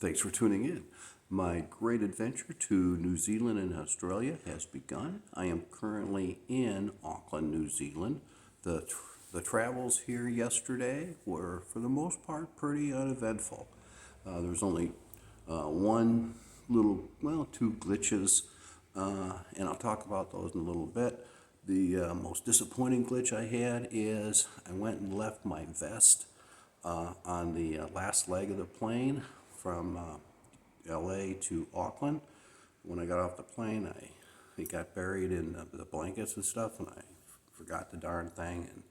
Thanks for tuning in. My great adventure to New Zealand and Australia has begun. I am currently in Auckland, New Zealand. The travels here yesterday were, for the most part, pretty uneventful. There's only one little, well, two glitches, and I'll talk about those in a little bit. The most disappointing glitch I had is I went and left my vest on the last leg of the plane from LA to Auckland. When I got off the plane, it got buried in the blankets and stuff, and I forgot the darn thing, and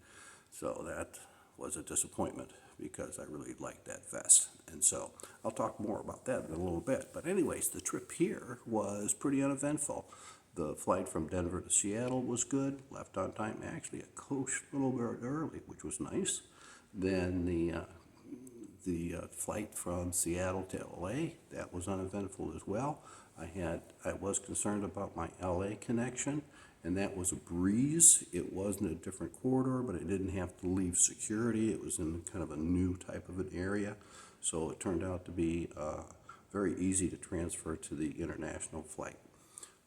so that was a disappointment because I really liked that vest. And so I'll talk more about that in a little bit. But anyways, the trip here was pretty uneventful. The flight from Denver to Seattle was good, left on time, actually a coach a little bit early, which was nice. Then the flight from Seattle to LA, that was uneventful as well. I was concerned about my LA connection, and that was a breeze. It wasn't a different corridor, but it didn't have to leave security. It was in kind of a new type of an area, so it turned out to be very easy to transfer to the international flight.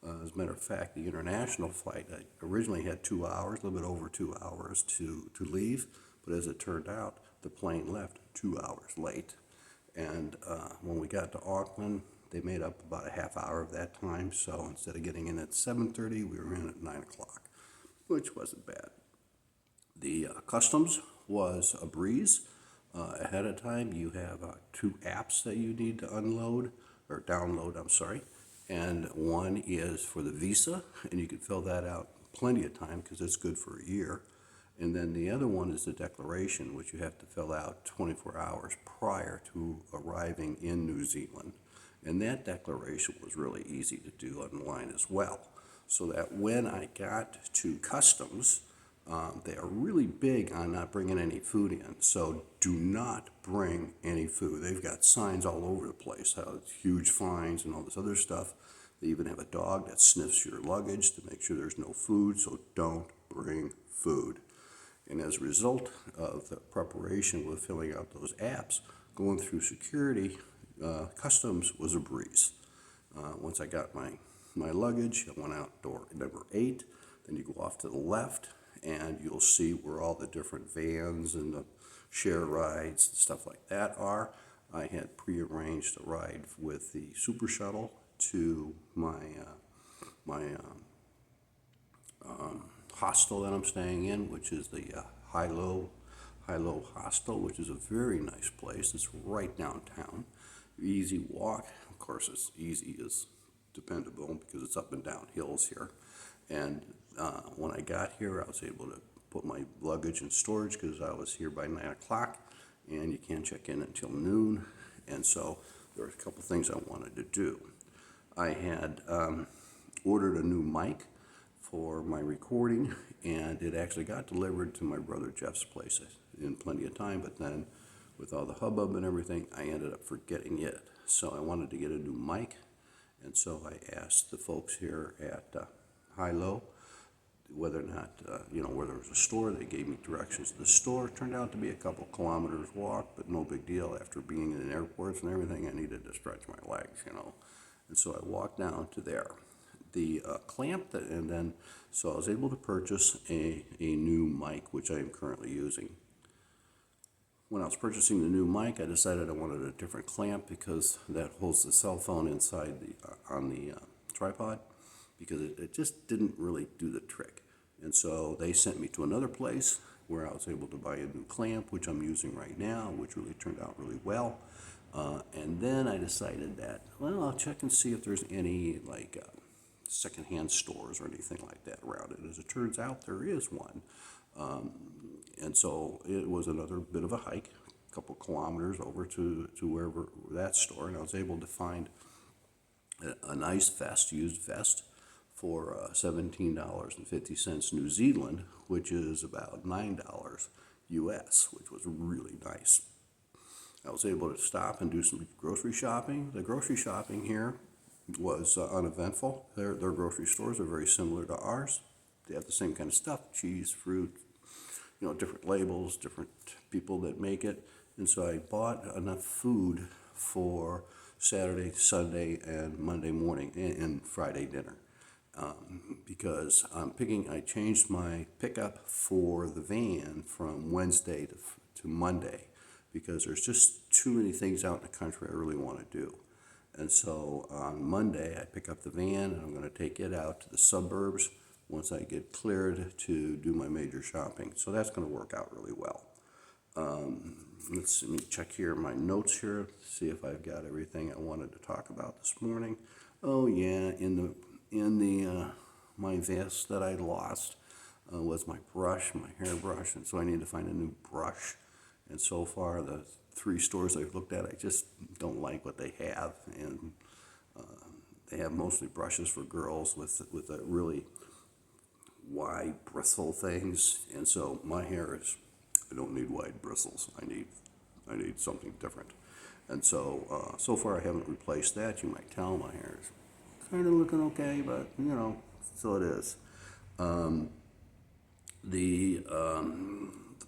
As a matter of fact, the international flight, I originally had 2 hours, a little bit over 2 hours to leave, but as it turned out, the plane left 2 hours late. And when we got to Auckland, they made up about a half hour of that time, so instead of getting in at 7:30, we were in at 9 o'clock, which wasn't bad. The customs was a breeze. Ahead of time, you have two apps that you need to download, I'm sorry. And one is for the visa, and you can fill that out plenty of time because it's good for a year. And then the other one is the declaration, which you have to fill out 24 hours prior to arriving in New Zealand. And that declaration was really easy to do online as well. So that when I got to customs, they are really big on not bringing any food in. So do not bring any food. They've got signs all over the place, how it's huge fines and all this other stuff. They even have a dog that sniffs your luggage to make sure there's no food, so don't bring food. And as a result of the preparation with filling out those apps, going through security, customs was a breeze. Once I got my luggage, I went out door number 8. Then you go off to the left, and you'll see where all the different vans and the share rides and stuff like that are. I had prearranged a ride with the super shuttle to my hostel that I'm staying in, which is the Hilo Hostel, which is a very nice place. It's right downtown. Easy walk. Of course, it's easy as dependable because it's up and down hills here. And when I got here, I was able to put my luggage in storage because I was here by 9 o'clock, and you can't check in until noon. And so there were a couple things I wanted to do. I had ordered a new mic for my recording, and it actually got delivered to my brother Jeff's place in plenty of time, but then with all the hubbub and everything, I ended up forgetting it. So I wanted to get a new mic, and so I asked the folks here at Hilo whether or not, where there was a store. They gave me directions to the store. It turned out to be a couple kilometers walk, but no big deal. After being in airports and everything, I needed to stretch my legs, And so I walked down to there. The clamp, so I was able to purchase a new mic, which I am currently using. When I was purchasing the new mic, I decided I wanted a different clamp because that holds the cell phone inside on the tripod, because it just didn't really do the trick. And so they sent me to another place where I was able to buy a new clamp, which I'm using right now, which really turned out really well. And then I decided that, well, I'll check and see if there's any secondhand stores or anything like that around it. As it turns out, there is one. And so it was another bit of a hike, a couple kilometers over to wherever that store, and I was able to find a nice used vest for $17.50 New Zealand, which is about $9 US, which was really nice. I was able to stop and do some grocery shopping. The grocery shopping here was uneventful. Their grocery stores are very similar to ours. They have the same kind of stuff, cheese, fruit, different labels, different people that make it. And so I bought enough food for Saturday, Sunday, and Monday morning, and Friday dinner. Because I changed my pickup for the van from Wednesday to Monday, because there's just too many things out in the country I really want to do. And so on Monday, I pick up the van and I'm going to take it out to the suburbs once I get cleared to do my major shopping. So that's going to work out really well. Let me check here my notes here, see if I've got everything I wanted to talk about this morning. Oh yeah, in the my vest that I lost was my brush, my hairbrush, and so I need to find a new brush. And so far, the 3 stores I've looked at, I just don't like what they have, and they have mostly brushes for girls with a really wide bristle things, and so my hair is, I don't need wide bristles. I need something different. And so so far I haven't replaced that. You might tell my hair is kind of looking okay, but so it is. The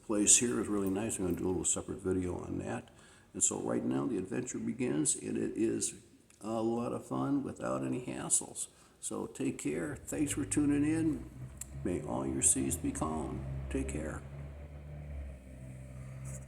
place here is really nice. I'm going to do a little separate video on that. And so right now the adventure begins, and it is a lot of fun without any hassles. So take care. Thanks for tuning in. May all your seas be calm. Take care.